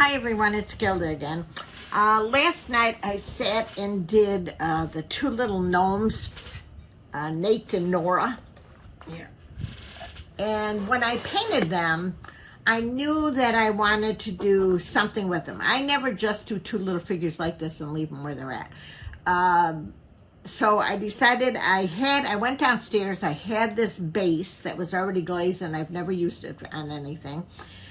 Hi everyone, it's Gilda again. Last night I sat and did the two little gnomes, Nate and Nora. Here. And when I painted them, I knew that I wanted to do something with them. I never just do two little figures like this and leave them where they're at. So I decided I went downstairs, I had this base that was already glazed and I've never used it on anything.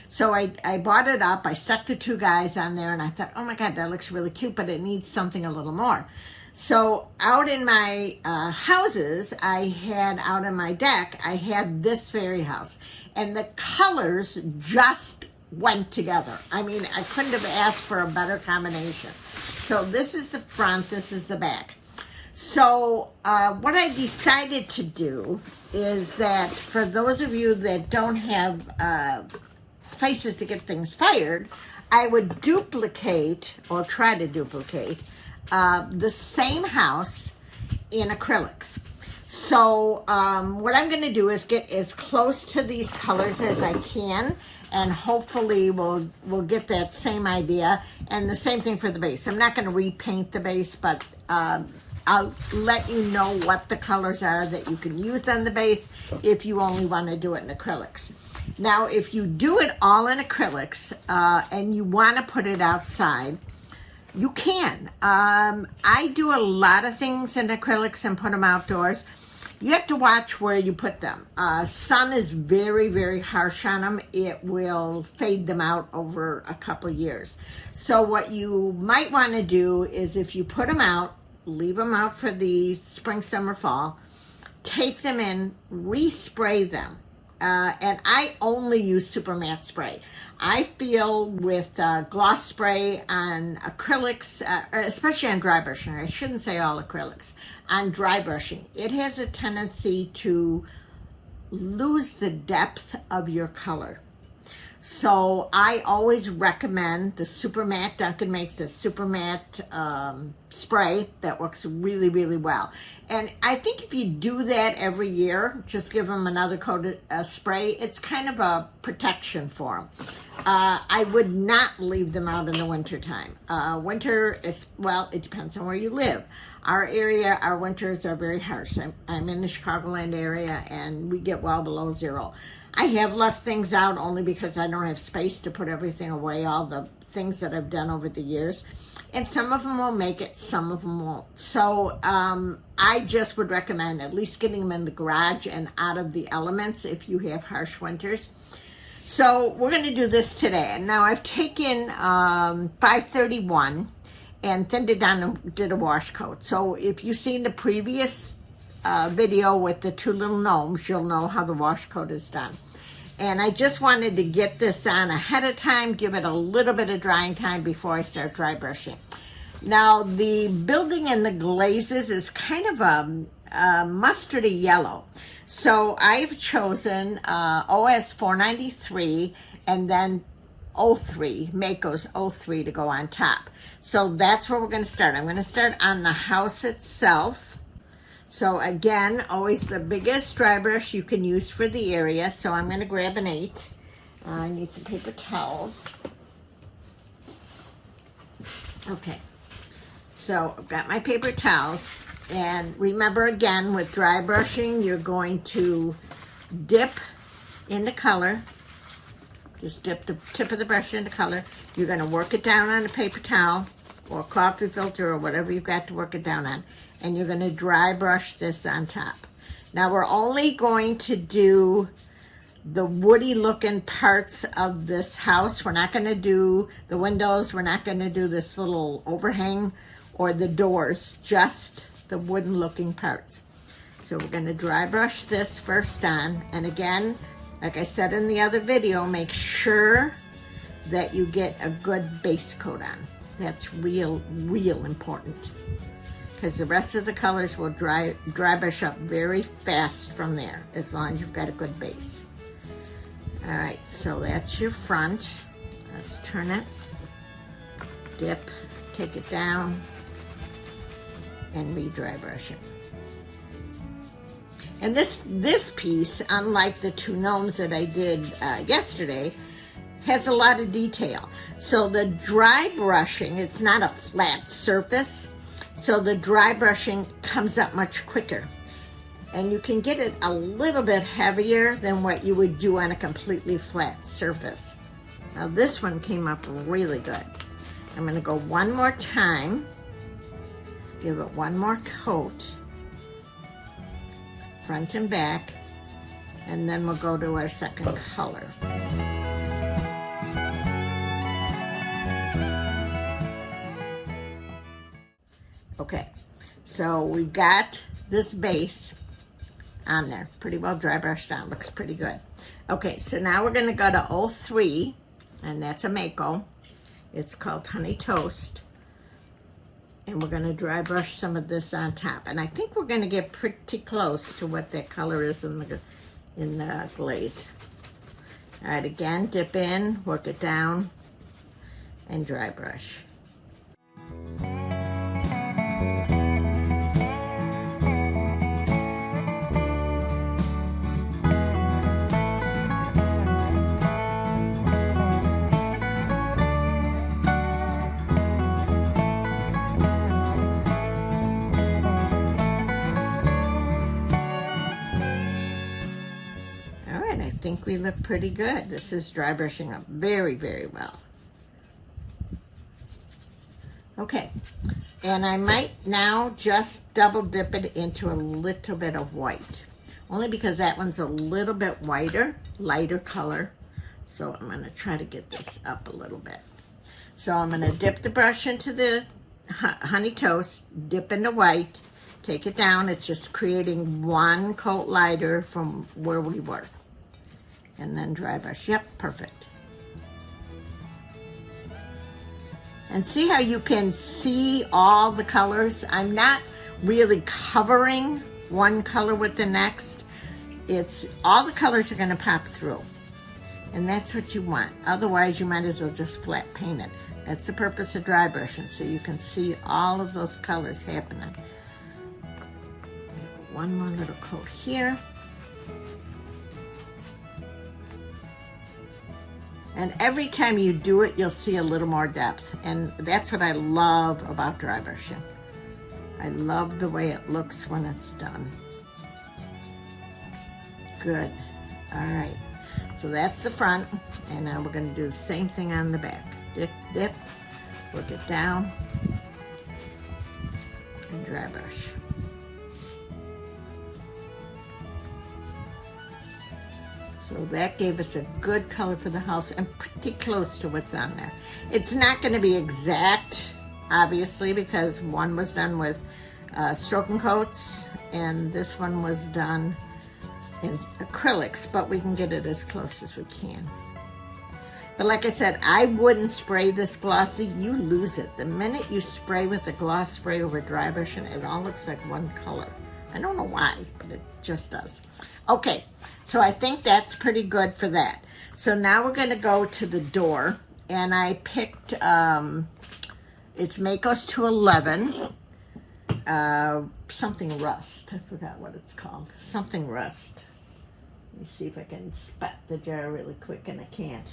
So I bought it up, I stuck the two guys on there and I thought, oh my God, that looks really cute, but it needs something a little more. So out in my houses, out in my deck, I had this fairy house. And the colors just went together. I mean, I couldn't have asked for a better combination. So this is the front, this is the back. So what I decided to do is that for those of you that don't have places to get things fired, I would duplicate or try to duplicate the same house in acrylics. So what I'm going to do is get as close to these colors as I can, and hopefully we'll get that same idea. And the same thing for the base. I'm not going to repaint the base, but I'll let you know what the colors are that you can use on the base if you only want to do it in acrylics. Now, if you do it all in acrylics and you want to put it outside, you can. I do a lot of things in acrylics and put them outdoors. You have to watch where you put them. Sun is very, very harsh on them. It will fade them out over a couple years. So what you might want to do is if you put them out, leave them out for the spring, summer, fall, take them in, respray them. And I only use super matte spray. I feel with gloss spray on acrylics, especially on dry brushing, I shouldn't say all acrylics, on dry brushing, it has a tendency to lose the depth of your color. So I always recommend the super matte. Duncan makes a super matte spray that works really, really well. And I think if you do that every year, just give them another coat of spray, it's kind of a protection for them. I would not leave them out in the wintertime. Winter is, well, it depends on where you live. Our area, our winters are very harsh. I'm in the Chicagoland area and we get well below zero. I have left things out only because I don't have space to put everything away, all the things that I've done over the years. And some of them will make it, some of them won't. So I just would recommend at least getting them in the garage and out of the elements if you have harsh winters. So we're going to do this today. And now I've taken 531 and thinned it down and did a wash coat. So if you've seen the previous video with the two little gnomes, you'll know how the wash coat is done. And I just wanted to get this on ahead of time, give it a little bit of drying time before I start dry brushing. Now the building and the glazes is kind of a mustardy yellow. So I've chosen OS 493 and then 03, Mako's 03 to go on top. So that's where we're going to start. I'm going to start on the house itself. So again, always the biggest dry brush you can use for the area. So I'm going to grab an 8. I need some paper towels. Okay, so I've got my paper towels. And remember again, with dry brushing, you're going to dip into color. Just dip the tip of the brush into color. You're going to work it down on a paper towel or coffee filter or whatever you've got to work it down on. And you're going to dry brush this on top. Now we're only going to do the woody looking parts of this house. We're not going to do the windows. We're not going to do this little overhang or the doors, just the wooden looking parts. So we're going to dry brush this first on. And again, like I said in the other video, make sure that you get a good base coat on. That's real important, because the rest of the colors will dry brush up very fast from there, as long as you've got a good base. All right, so that's your front. Let's turn it, dip, take it down, and re-dry brush it. And this piece, unlike the two gnomes that I did yesterday, has a lot of detail. So the dry brushing, it's not a flat surface, so the dry brushing comes up much quicker. And you can get it a little bit heavier than what you would do on a completely flat surface. Now this one came up really good. I'm gonna go one more time, give it one more coat, front and back, and then we'll go to our second color. Okay, so we've got this base on there, pretty well dry brushed on, looks pretty good. Okay, so now we're gonna go to 03, and that's a Mako. It's called Honey Toast. And we're gonna dry brush some of this on top. And I think we're gonna get pretty close to what that color is in the glaze. All right, again, dip in, work it down, and dry brush. I think we look pretty good. This is dry brushing up very, very well. Okay, and I might now just double dip it into a little bit of white, only because that one's a little bit whiter, lighter color. So I'm gonna try to get this up a little bit. So I'm gonna dip the brush into the Honey Toast, dip into white, take it down. It's just creating one coat lighter from where we were. And then dry brush. Yep, perfect. And see how you can see all the colors? I'm not really covering one color with the next. It's all the colors are going to pop through. And that's what you want. Otherwise, you might as well just flat paint it. That's the purpose of dry brushing, so you can see all of those colors happening. One more little coat here. And every time you do it, you'll see a little more depth. And that's what I love about dry brushing. I love the way it looks when it's done. Good. All right. So that's the front. And now we're going to do the same thing on the back. Dip, dip, work it down, and dry brush. So that gave us a good color for the house and pretty close to what's on there. It's not going to be exact, obviously, because one was done with stroking coats and this one was done in acrylics, but we can get it as close as we can. But like I said, I wouldn't spray this glossy. You lose it. The minute you spray with the gloss spray over dry brushing, it all looks like one color. I don't know why, but it just does. Okay, so I think that's pretty good for that. So now we're going to go to the door, and I picked, it's Mako's 211, something rust. I forgot what it's called. Something rust. Let me see if I can spot the jar really quick, and I can't.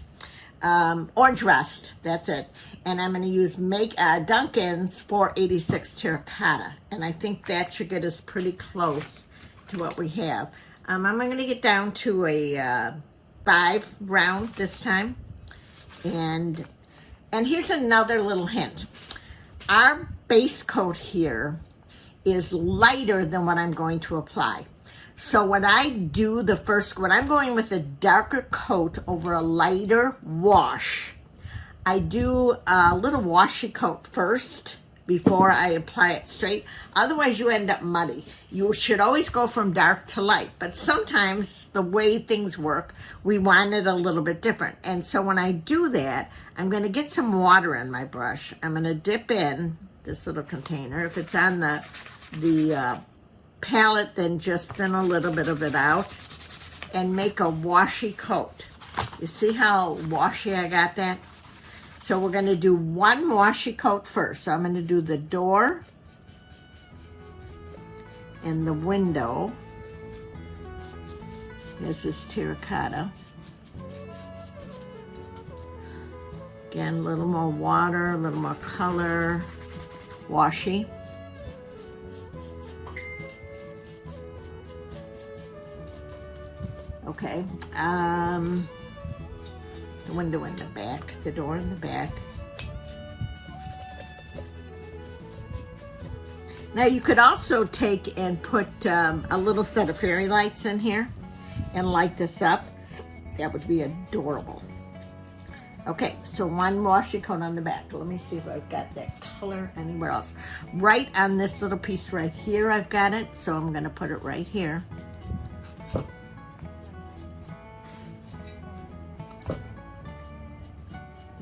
Orange rust, that's it. And I'm going to use Duncan's 486 terracotta, and I think that should get us pretty close to what we have. I'm going to get down to a 5 round this time. And here's another little hint. Our base coat here is lighter than what I'm going to apply. So when I do when I'm going with a darker coat over a lighter wash, I do a little washy coat first before I apply it straight. Otherwise you end up muddy. You should always go from dark to light, but sometimes the way things work, we want it a little bit different. And so when I do that, I'm gonna get some water in my brush. I'm gonna dip in this little container. If it's on the palette, then just thin a little bit of it out and make a washy coat. You see how washy I got that? So we're going to do one washy coat first. So I'm going to do the door and the window. This is terracotta. Again, a little more water, a little more color, washi. Okay, the window in the back, the door in the back. Now you could also take and put a little set of fairy lights in here and light this up. That would be adorable. Okay, so one washi coat on the back. Let me see if I've got that color anywhere else. Right on this little piece right here, I've got it, so I'm gonna put it right here.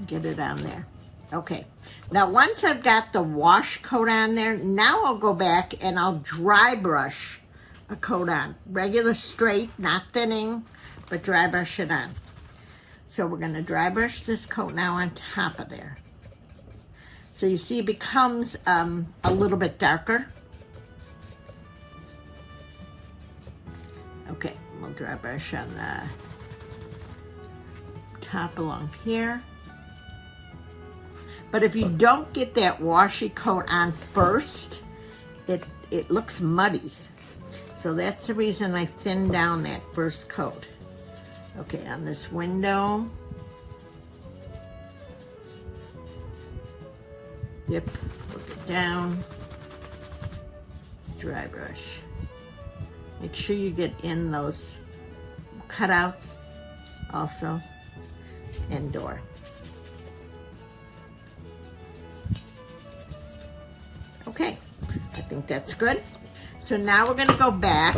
Get it on there. Okay, now once I've got the wash coat on there, now I'll go back and I'll dry brush a coat on. Regular straight, not thinning, but dry brush it on. So we're gonna dry brush this coat now on top of there. So you see it becomes a little bit darker. Okay, we'll dry brush on the top along here. But if you don't get that washi coat on first, it looks muddy. So that's the reason I thin down that first coat. Okay, on this window, dip, work it down, dry brush. Make sure you get in those cutouts also, and door. Okay, I think that's good. So now we're gonna go back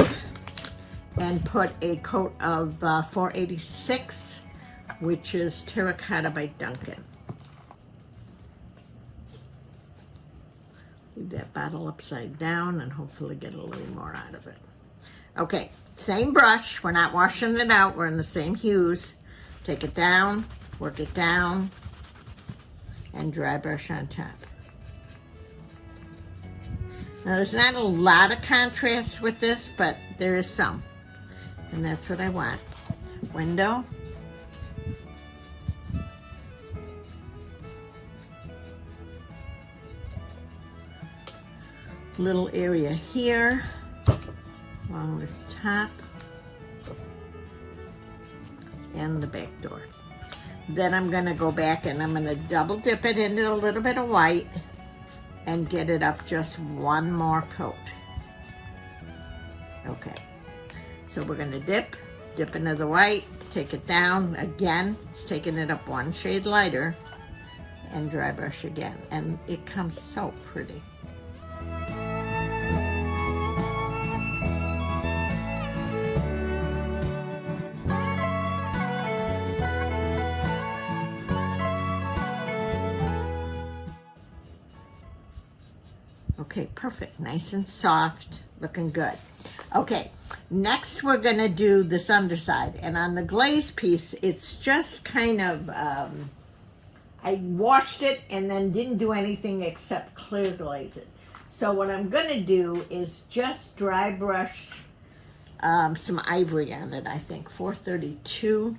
and put a coat of 486, which is Terracotta by Duncan. Leave that bottle upside down and hopefully get a little more out of it. Okay, same brush, we're not washing it out, we're in the same hues. Take it down, work it down, and dry brush on top. Now there's not a lot of contrast with this, but there is some. And that's what I want. Window. Little area here along this top. And the back door. Then I'm gonna go back and I'm gonna double dip it into a little bit of white and get it up just one more coat. Okay, so we're gonna dip into the white, take it down again, it's taking it up one shade lighter, and dry brush again, and it comes so pretty. Okay, perfect, nice and soft, looking good. Okay, next we're gonna do this underside, and on the glaze piece, it's just kind of, I washed it and then didn't do anything except clear glaze it. So what I'm gonna do is just dry brush some ivory on it, I think, 432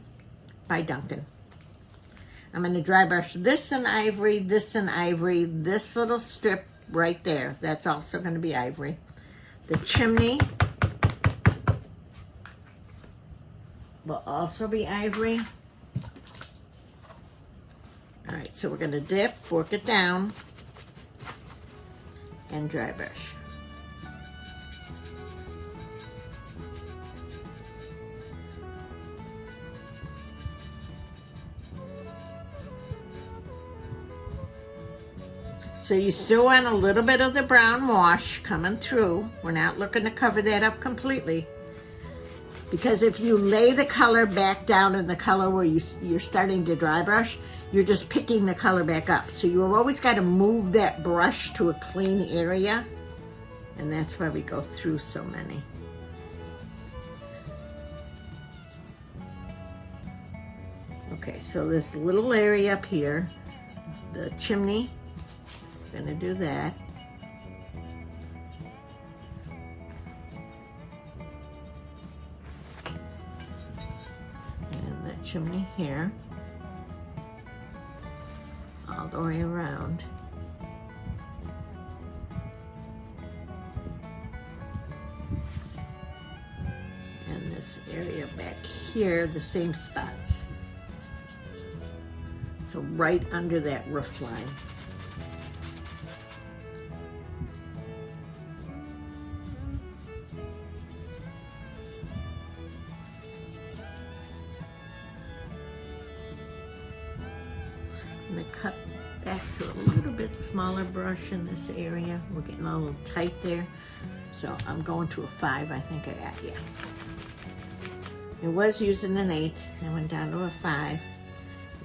by Duncan. I'm gonna dry brush this in ivory, this little strip right there, that's also going to be ivory. The chimney will also be ivory. All right, so we're going to dip, work it down, and dry brush. So you still want a little bit of the brown wash coming through. We're not looking to cover that up completely, because if you lay the color back down in the color where you're starting to dry brush, you're just picking the color back up. So you've always got to move that brush to a clean area, and that's why we go through so many. Okay, so this little area up here, the chimney, gonna do that. And that chimney here. all the way around. And this area back here, the same spots. So right under that roof line. I'm going to cut back to a little bit smaller brush in this area. We're getting a little tight there. So I'm going to a 5, I think yeah. It was using an 8. I went down to a 5.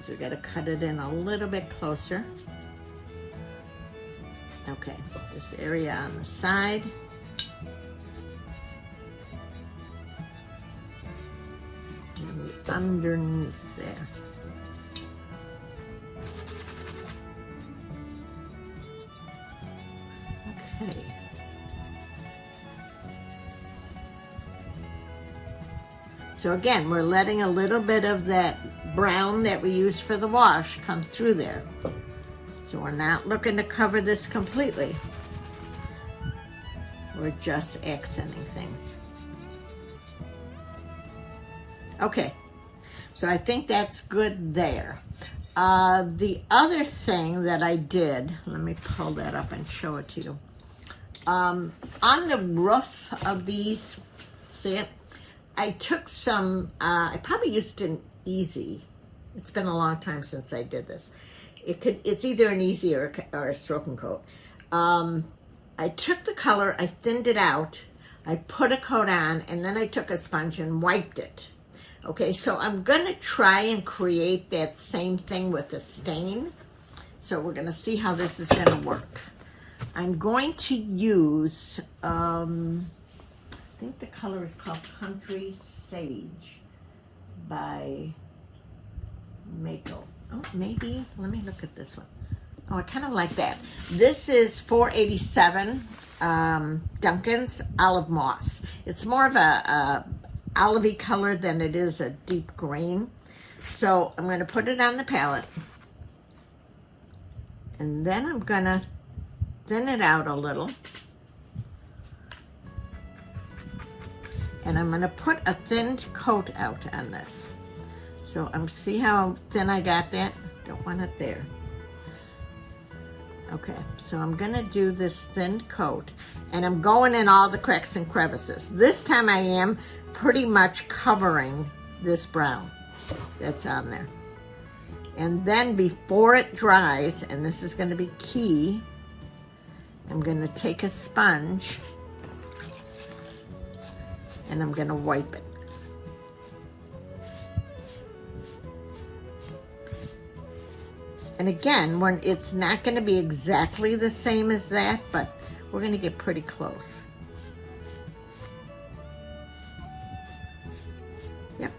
So we got to cut it in a little bit closer. Okay, this area on the side. And underneath there. Okay. So again, we're letting a little bit of that brown that we use for the wash come through there. So we're not looking to cover this completely. We're just accenting things. Okay, so I think that's good there. The other thing that I did, let me pull that up and show it to you. On the roof of these, see it? I took some, I probably used an Easy. It's been a long time since I did this. It's either an Easy or a stroking coat. I took the color, I thinned it out, I put a coat on, and then I took a sponge and wiped it. Okay, so I'm gonna try and create that same thing with a stain. So we're gonna see how this is gonna work. I'm going to use, I think the color is called Country Sage by Mako. Oh, maybe, let me look at this one. Oh, I kind of like that. This is 487 Duncan's Olive Moss. It's more of a olivey color than it is a deep green. So I'm going to put it on the palette. And then I'm going to thin it out a little. And I'm going to put a thinned coat out on this. So see how thin I got that? Don't want it there. Okay, so I'm gonna do this thinned coat, and I'm going in all the cracks and crevices. This time I am pretty much covering this brown that's on there. And then before it dries, and this is gonna be key, I'm gonna take a sponge and I'm gonna wipe it. And again, it's not going to be exactly the same as that, but we're going to get pretty close. Yep.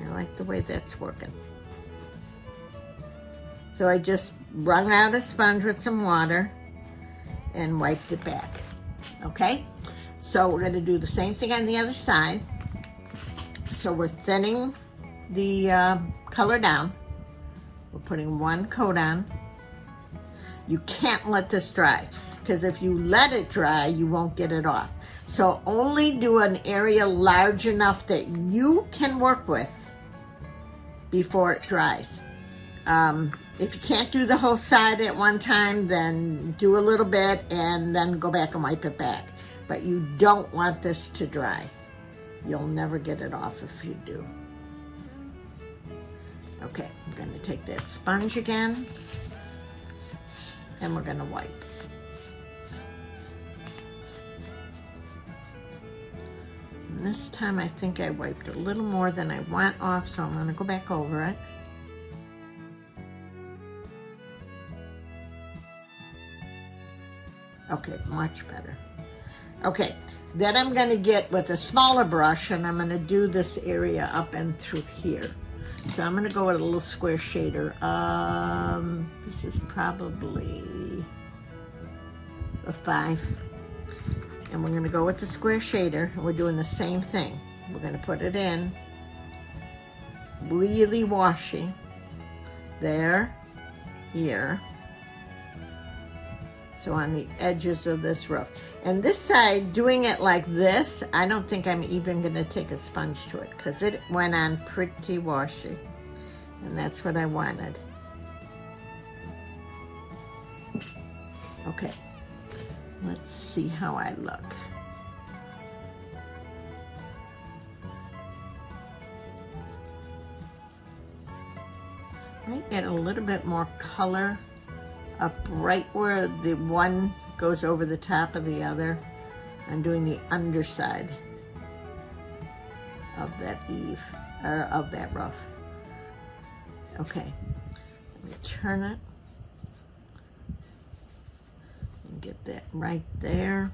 I like the way that's working. So I just wrung out a sponge with some water and wiped it back. Okay? So we're going to do the same thing on the other side. So we're thinning the color down. We're putting one coat on. You can't let this dry, because if you let it dry, you won't get it off. So only do an area large enough that you can work with before it dries. If you can't do the whole side at one time, then do a little bit and then go back and wipe it back. But you don't want this to dry. You'll never get it off if you do. Okay, I'm going to take that sponge again, and we're going to wipe. And this time I think I wiped a little more than I want off, so I'm going to go back over it. Okay, much better. Okay, then I'm going to get with a smaller brush, and I'm going to do this area up and through here. So I'm going to go with a little square shader. This is probably a 5. And we're going to go with the square shader, and we're doing the same thing. We're going to put it in, really washy. There. here. So on the edges of this roof. And this side, doing it like this, I don't think I'm even gonna take a sponge to it because it went on pretty washy. And that's what I wanted. Okay, let's see how I look. Might get a little bit more color up right where the one goes over the top of the other. I'm doing the underside of that eave, or of that roof. Okay, let me turn it and get that right there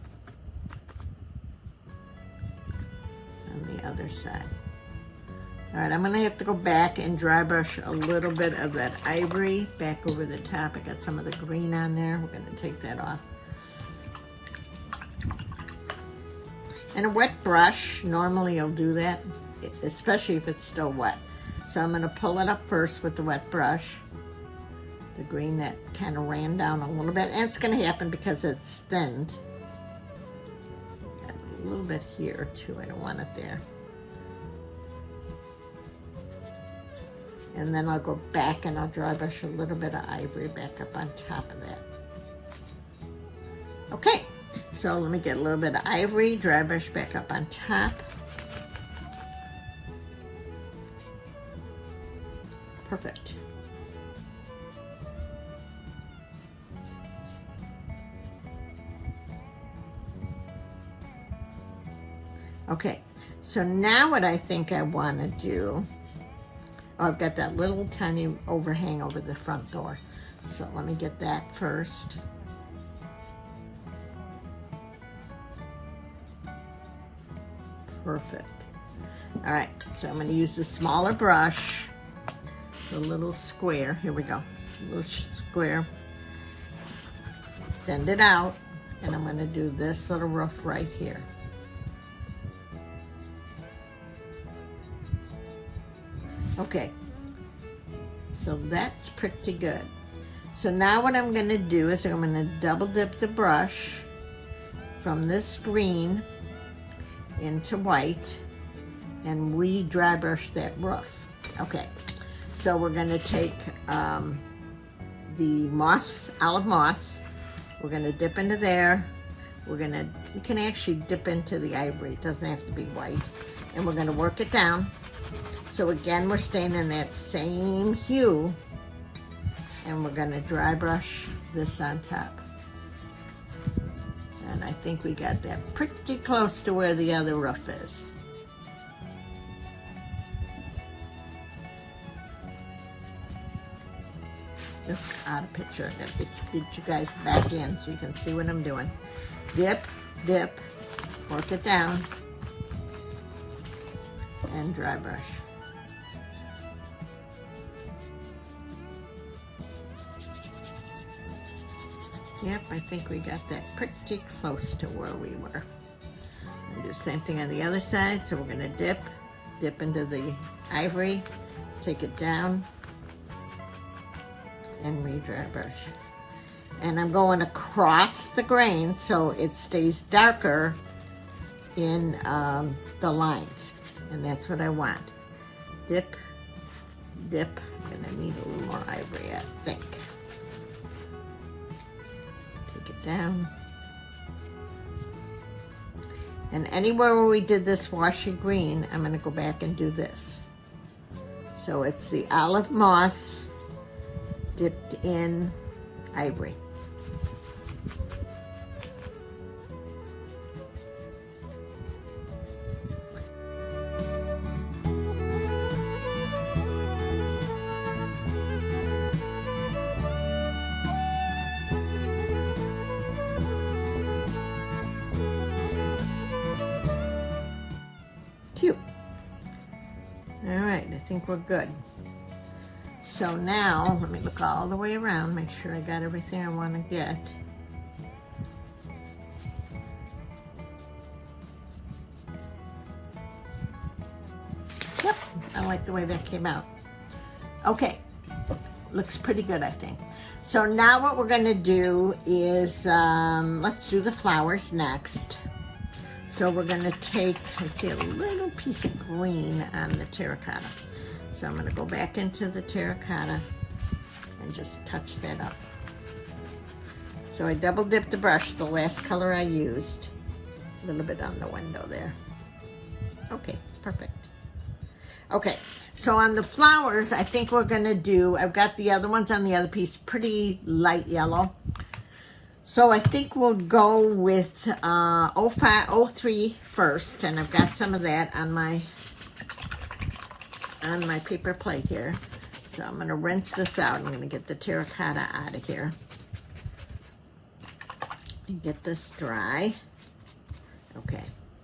on the other side. All right, I'm gonna have to go back and dry brush a little bit of that ivory back over the top. I got some of the green on there. We're gonna take that off. And a wet brush, normally you'll do that, especially if it's still wet. So I'm gonna pull it up first with the wet brush. The green that kind of ran down a little bit. And it's gonna happen because it's thinned. Got a little bit here too, I don't want it there. And then I'll go back and I'll dry brush a little bit of ivory back up on top of that. Okay, so let me get a little bit of ivory, dry brush back up on top. Perfect. Okay, so now what I think I want to do, oh, I've got that little tiny overhang over the front door. So let me get that first. Perfect. All right, so I'm going to use the smaller brush, the little square. Here we go, little square. Send it out, and I'm going to do this little roof right here. Okay, so that's pretty good. So now what I'm going to do is I'm going to double dip the brush from this green into white and re-dry brush that roof. Okay, so we're going to take the moss, olive moss, we're going to dip into there. You can actually dip into the ivory, it doesn't have to be white. And we're going to work it down. So again, we're staying in that same hue, and we're gonna dry brush this on top. And I think we got that pretty close to where the other roof is. Just out of picture, I gotta get you guys back in so you can see what I'm doing. Dip, dip, work it down, and dry brush. Yep, I think we got that pretty close to where we were. And do the same thing on the other side. So we're gonna dip into the ivory, take it down, and re-dry brush. And I'm going across the grain so it stays darker in the lines. And that's what I want. Dip, dip. I'm gonna need a little more ivory, I think. Take it down. And anywhere where we did this washy green, I'm gonna go back and do this. So it's the olive moss dipped in ivory. Cute. All right, I think we're good. So now, let me look all the way around, make sure I got everything I want to get. Yep, I like the way that came out. Okay, looks pretty good, I think. So now what we're gonna do is, let's do the flowers next. So we're gonna take, I see a little piece of green on the terracotta. So I'm gonna go back into the terracotta and just touch that up. So I double dipped the brush, the last color I used, a little bit on the window there. Okay, perfect. Okay, so on the flowers, I think we're gonna do, I've got the other ones on the other piece, pretty light yellow. So I think we'll go with 03 first, and I've got some of that on my paper plate here. So I'm gonna rinse this out. I'm gonna get the terracotta out of here and get this dry. Okay,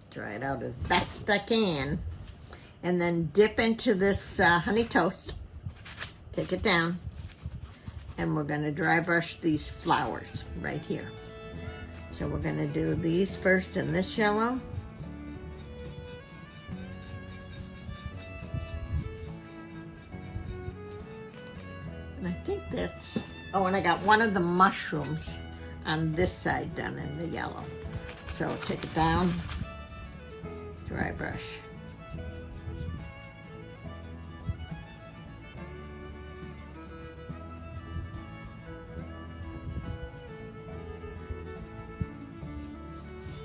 dry it out as best I can. And then dip into this honey toast. Take it down. And we're gonna dry brush these flowers right here. So we're gonna do these first in this yellow. And I think that's, oh, and I got one of the mushrooms on this side done in the yellow. So take it down, dry brush.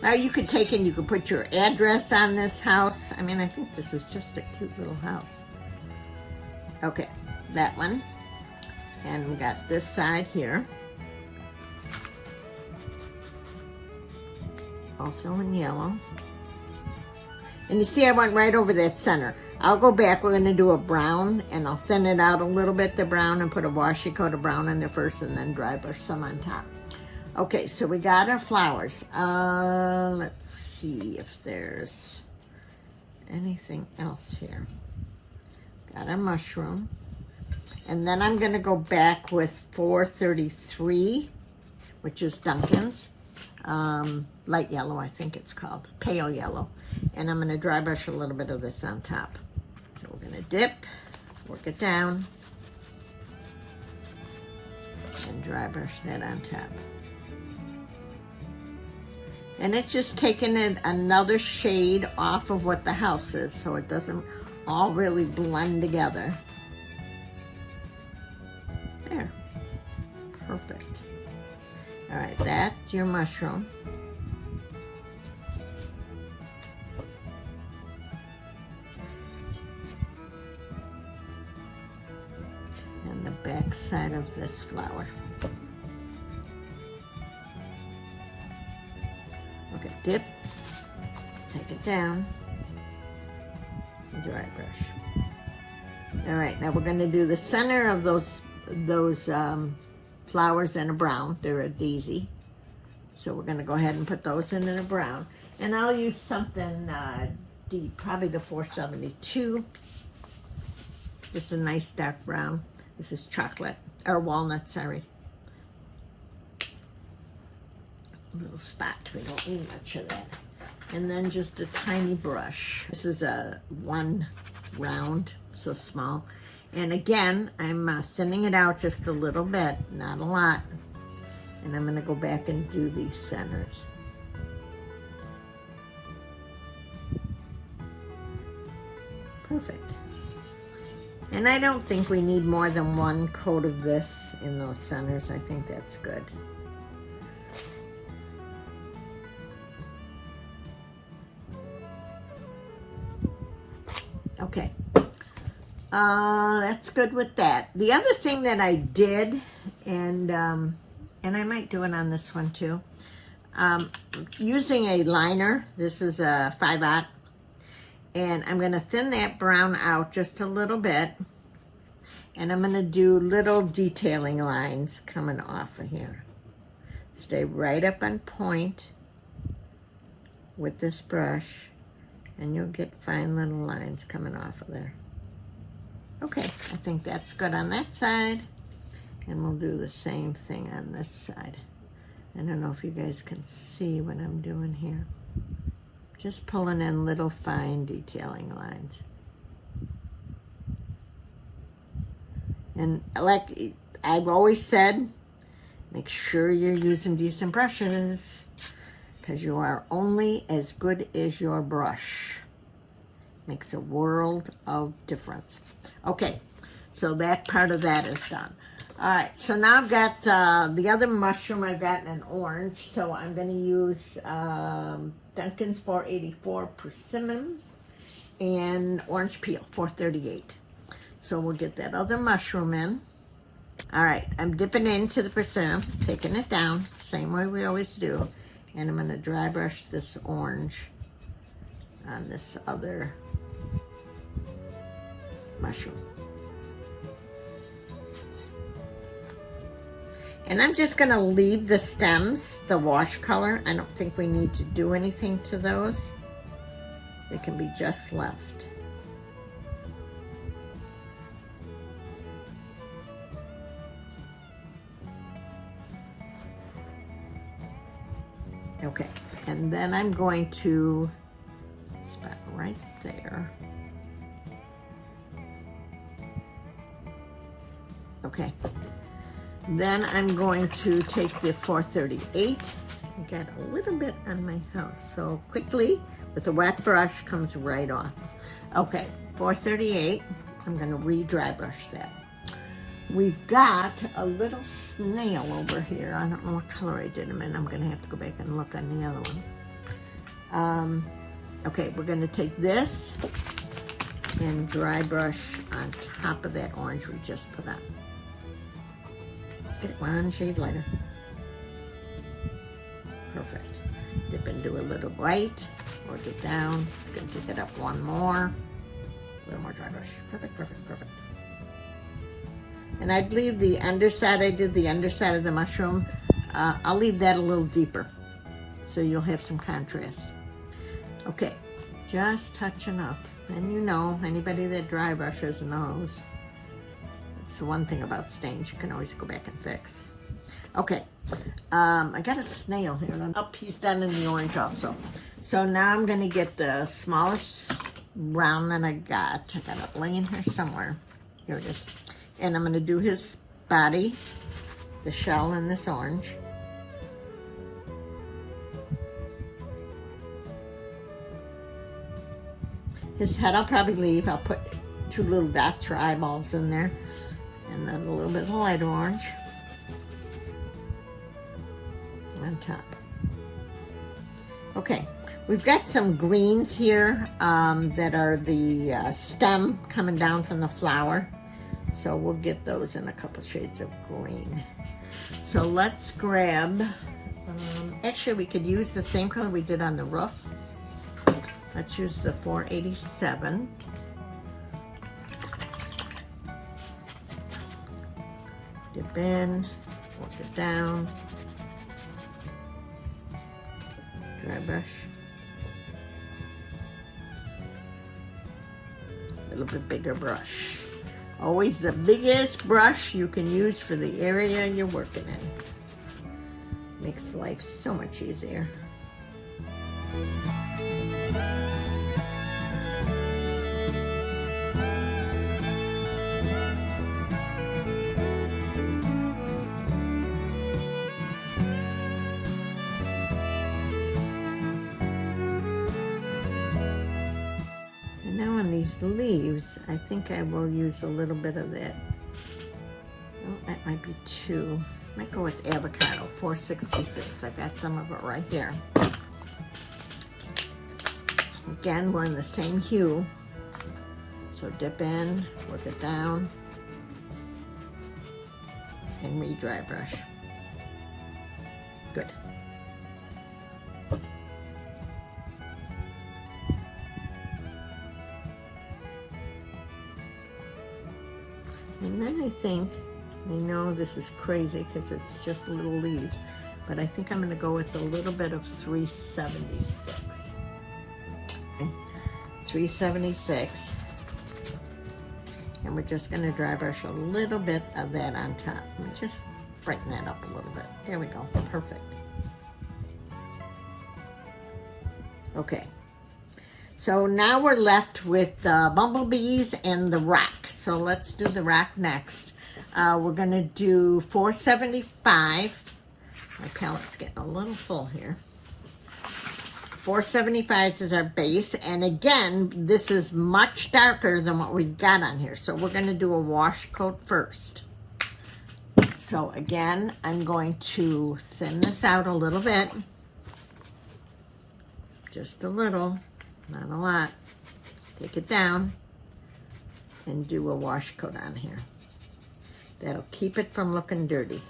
Now you could take and you could put your address on this house. I mean, I think this is just a cute little house. Okay, that one. And we got this side here. Also in yellow. And you see I went right over that center. I'll go back, we're gonna do a brown, and I'll thin it out a little bit, the brown, and put a washi coat of brown in there first, and then dry brush some on top. Okay, so we got our flowers. Let's see if there's anything else here. Got our mushroom. And then I'm gonna go back with 433, which is Duncan's. Light yellow, I think it's called, pale yellow. And I'm gonna dry brush a little bit of this on top. So we're gonna dip, work it down, and dry brush that on top. And it's just taking it another shade off of what the house is, so it doesn't all really blend together. There, perfect. All right, that's your mushroom. And the back side of this flower. Okay, dip, take it down, and dry brush. All right, now we're gonna do the center of those flowers in a brown. They're a daisy. So we're gonna go ahead and put those in a brown. And I'll use something deep, probably the 472. This is a nice dark brown. This is chocolate, or walnut, sorry. Little spot, we don't need much of that. And then just a tiny brush. This is a one round, so small. And again, I'm thinning it out just a little bit, not a lot. And I'm gonna go back and do these centers. Perfect. And I don't think we need more than one coat of this in those centers. I think that's good. Okay, that's good with that. The other thing that I did, and I might do it on this one too, using a liner. This is a 5/0, and I'm going to thin that brown out just a little bit, and I'm going to do little detailing lines coming off of here. Stay right up on point with this brush. And you'll get fine little lines coming off of there. Okay, I think that's good on that side. And we'll do the same thing on this side. I don't know if you guys can see what I'm doing here. Just pulling in little fine detailing lines. And like I've always said, make sure you're using decent brushes because you are only as good as your brush. Makes a world of difference. Okay, so that part of that is done. All right, so now I've got the other mushroom. I've got an orange, so I'm going to use Duncan's 484 persimmon and orange peel, 438. So we'll get that other mushroom in. All right, I'm dipping into the persimmon, taking it down, same way we always do. And I'm going to dry brush this orange on this other mushroom. And I'm just going to leave the stems, the wash color. I don't think we need to do anything to those. They can be just left. Okay, and then I'm going to spot right there. Okay, then I'm going to take the 438. I got a little bit on my house, so quickly with a wet brush comes right off. Okay, 438, I'm going to re-dry brush that. We've got a little snail over here. I don't know what color I did him in. I'm going to have to go back and look on the other one. Okay, we're going to take this and dry brush on top of that orange we just put on. Let's get it one shade lighter. Perfect. Dip into a little white, work it down. Going to take it up one more. A little more dry brush. Perfect, perfect, perfect. And I'd leave the underside, I did the underside of the mushroom. I'll leave that a little deeper so you'll have some contrast. Okay, just touching up. And you know, anybody that dry brushes knows. It's the one thing about stains you can always go back and fix. Okay, I got a snail here. Up, he's done in the orange also. So now I'm gonna get the smallest round that I got. I got it laying here somewhere. Here it is. And I'm going to do his body, the shell in this orange. His head I'll probably leave. I'll put 2 little dots for eyeballs in there. And then a little bit of light orange on top. Okay, we've got some greens here that are the stem coming down from the flower. So we'll get those in a couple shades of green. So let's grab, actually we could use the same color we did on the roof. Let's use the 487. Dip in, work it down. Dry brush. A little bit bigger brush. Always the biggest brush you can use for the area you're working in. Makes life so much easier. These leaves, I think I will use a little bit of that. Oh, that might be 2. Might go with avocado, 466. I got some of it right here. Again, we're in the same hue. So dip in, work it down, and re-dry brush. Good. And then I think, I know this is crazy because it's just little leaves, but I think I'm going to go with a little bit of 376. Okay. 376. And we're just going to dry brush a little bit of that on top. And just brighten that up a little bit. There we go. Perfect. Okay. So now we're left with the bumblebees and the rock. So let's do the rock next. We're going to do 475. My palette's getting a little full here. 475 is our base, and again, this is much darker than what we got on here, so we're going to do a wash coat first. So again, I'm going to thin this out a little bit, just a little, not a lot. Take it down and do a wash coat on here. That'll keep it from looking dirty.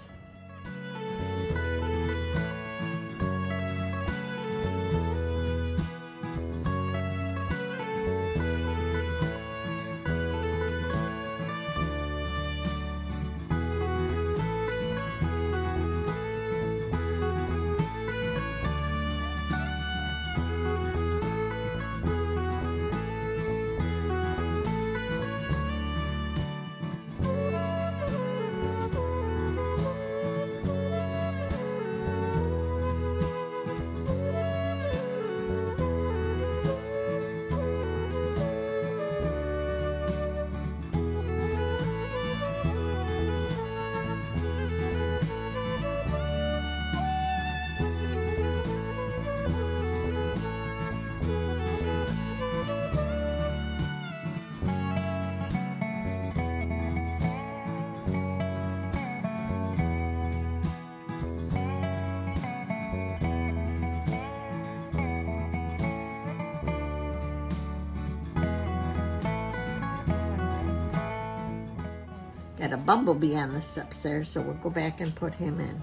Got a bumblebee on this upstairs, so we'll go back and put him in.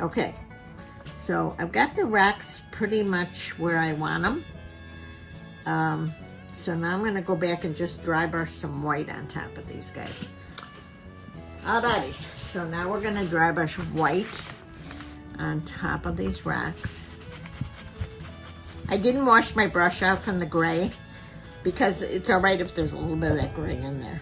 Okay, so I've got the racks pretty much where I want them. So now I'm gonna go back and just dry brush some white on top of these guys. Alrighty, so now we're gonna dry brush white on top of these racks. I didn't wash my brush out from the gray, because it's all right if there's a little bit of that gray in there.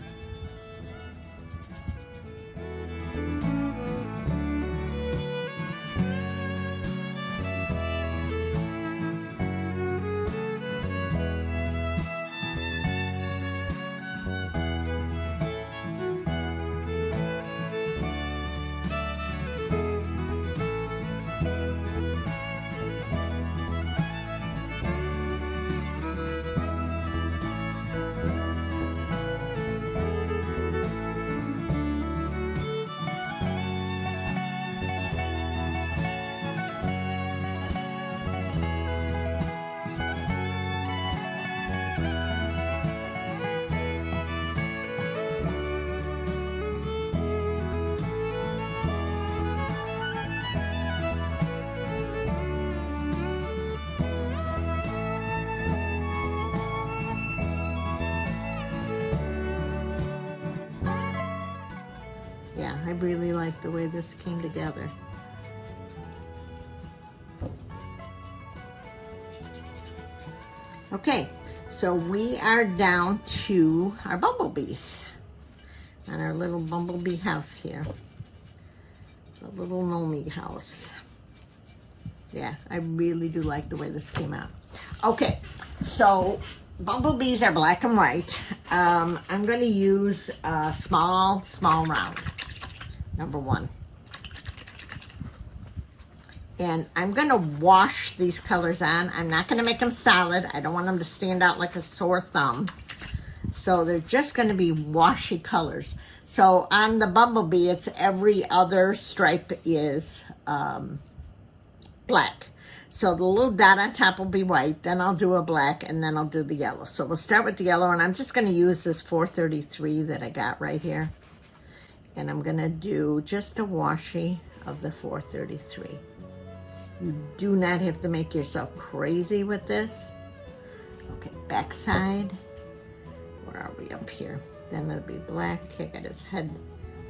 Yeah, I really like the way this came together. Okay, so we are down to our bumblebees on our little bumblebee house here. A little gnomey house. Yeah, I really do like the way this came out. Okay, so bumblebees are black and white. I'm going to use a small round, number 1. And I'm going to wash these colors on. I'm not going to make them solid. I don't want them to stand out like a sore thumb. So they're just going to be washy colors. So on the bumblebee, it's every other stripe is black. So the little dot on top will be white, then I'll do a black, and then I'll do the yellow. So we'll start with the yellow, and I'm just going to use this 433 that I got right here. And I'm going to do just a washi of the 433. You do not have to make yourself crazy with this. Okay, back side. Where are we? Up here. Then it'll be black. I got his head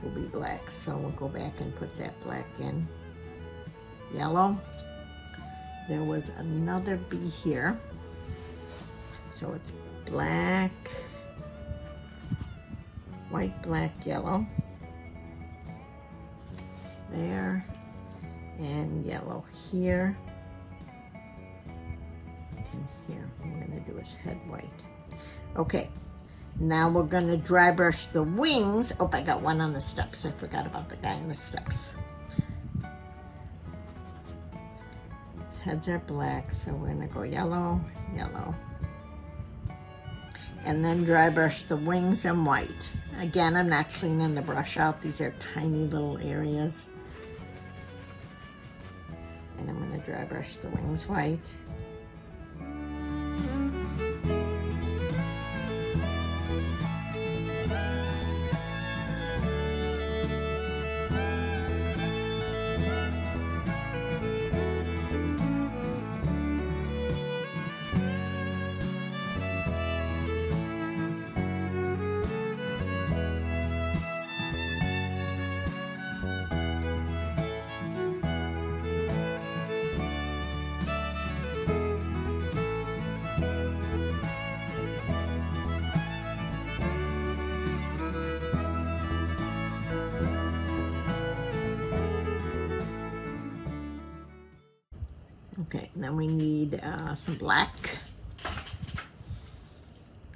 will be black. So we'll go back and put that black in. Yellow. There was another bee here. So it's black, white, black, yellow. There. And yellow here. And here. I'm going to do his head white. Okay. Now we're going to dry brush the wings. Oh, I got one on the steps. I forgot about the guy on the steps. His heads are black, so we're going to go yellow, yellow. And then dry brush the wings in white. Again, I'm not cleaning the brush out. These are tiny little areas. And I'm going to dry brush the wings white. Okay, then we need some black.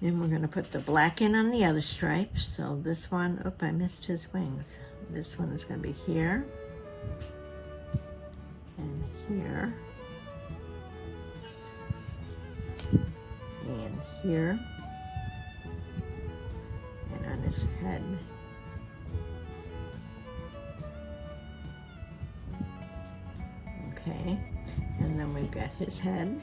And we're going to put the black in on the other stripe. So this one, oop, I missed his wings. This one is going to be here. And here. And here. And on his head. Okay. And then we've got his head.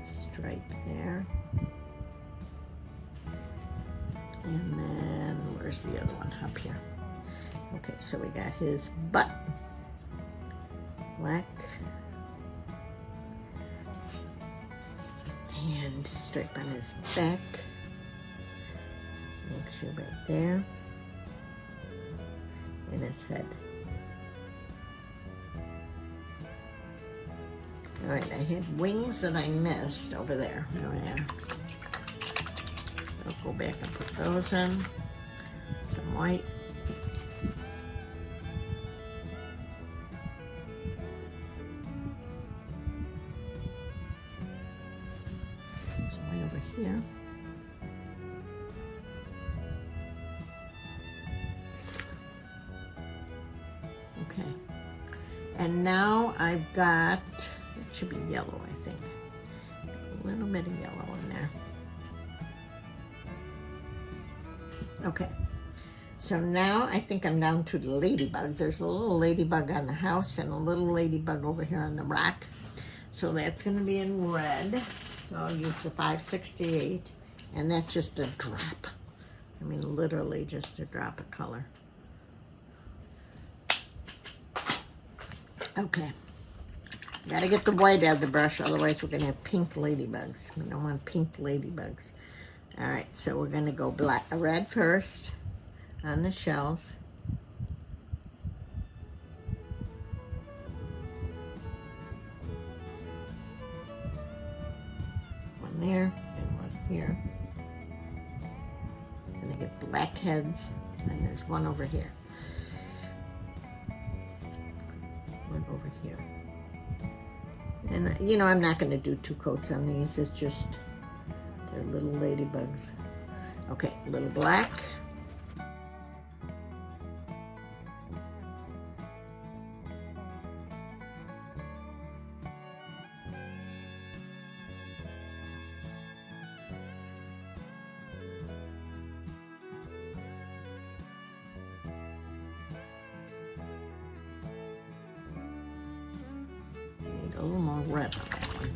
Stripe there. And then where's the other one? Up here. Okay, so we got his butt. Black. And stripe on his back. Make sure right there. And his head. All right, I had wings that I missed over there. Oh yeah. I'll go back and put those in. Some white. Some white over here. Okay, and now I've got, it should be yellow, I think. A little bit of yellow in there. Okay, so now I think I'm down to the ladybugs. There's a little ladybug on the house and a little ladybug over here on the rock. So that's going to be in red. So I'll use the 568, and that's just a drop. I mean, literally just a drop of color. Okay, gotta get the white out of the brush, otherwise we're gonna have pink ladybugs. We don't want pink ladybugs. All right, so we're gonna go red first on the shells. One there and one here. And they get black heads, and there's one over here. Over here. And you know, I'm not going to do two coats on these. It's just, they're little ladybugs. Okay, a little black. A little more red on that one.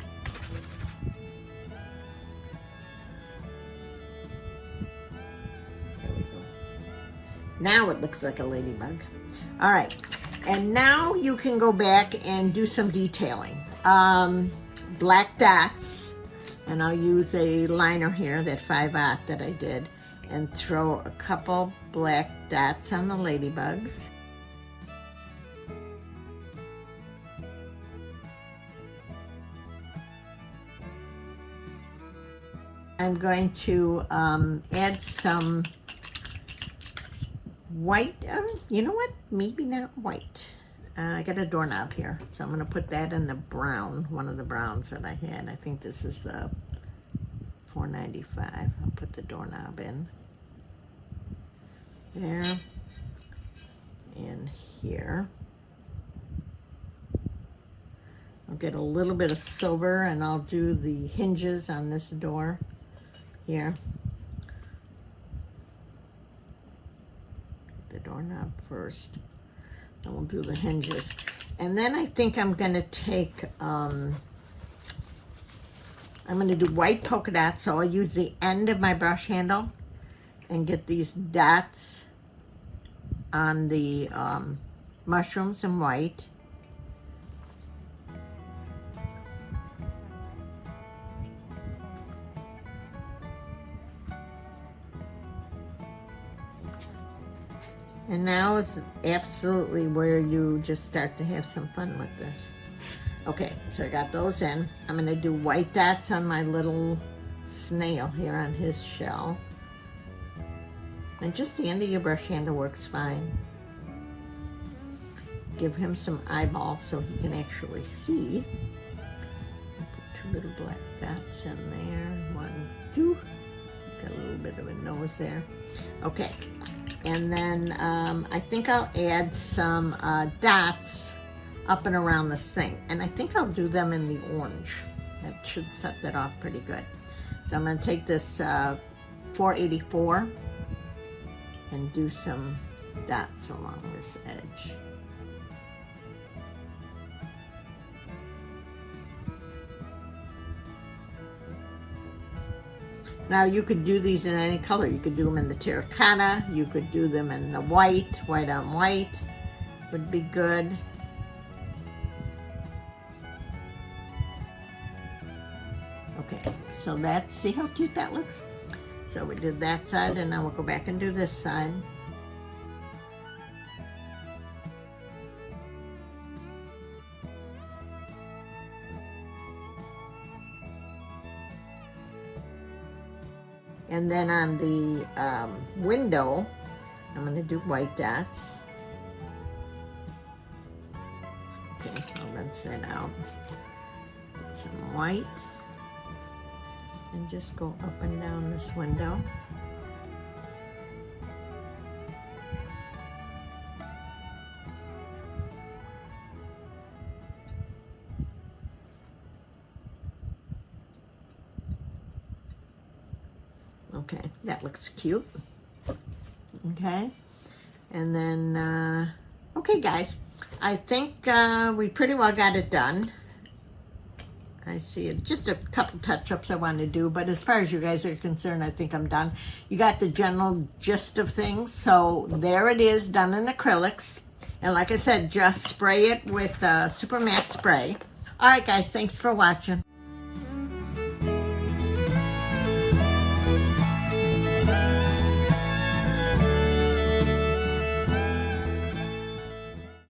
There we go. Now it looks like a ladybug. All right, and now you can go back and do some detailing. Black dots, and I'll use a liner here, that 5/0 that I did, and throw a couple black dots on the ladybugs. I'm going to add some white, you know what, maybe not white. I got a doorknob here, so I'm going to put that in the brown, one of the browns that I had. I think this is the $4.95. I'll put the doorknob in there and here. I'll get a little bit of silver and I'll do the hinges on this door here. The doorknob first. Then we'll do the hinges. And then I think I'm going to take, I'm going to do white polka dots. So I'll use the end of my brush handle and get these dots on the mushrooms in white. And now it's absolutely where you just start to have some fun with this. Okay, so I got those in. I'm going to do white dots on my little snail here on his shell. And just the end of your brush handle works fine. Give him some eyeballs so he can actually see. Put 2 little black dots in there. 1, 2. Got a little bit of a nose there. Okay. And then I think I'll add some dots up and around this thing. And I think I'll do them in the orange. That should set that off pretty good. So I'm going to take this 484 and do some dots along this edge. Now you could do these in any color. You could do them in the terracotta. You could do them in the white. White on white would be good. Okay, so that's, see how cute that looks? So we did that side and now we'll go back and do this side. And then on the window, I'm going to do white dots. Okay, I'll rinse that out. Put some white. And just go up and down this window. Okay, that looks cute. Okay, and then, okay guys, I think we pretty well got it done. I see it, just a couple touch-ups I want to do, but as far as you guys are concerned, I think I'm done. You got the general gist of things, so there it is, done in acrylics. And like I said, just spray it with super matte spray. All right guys, thanks for watching.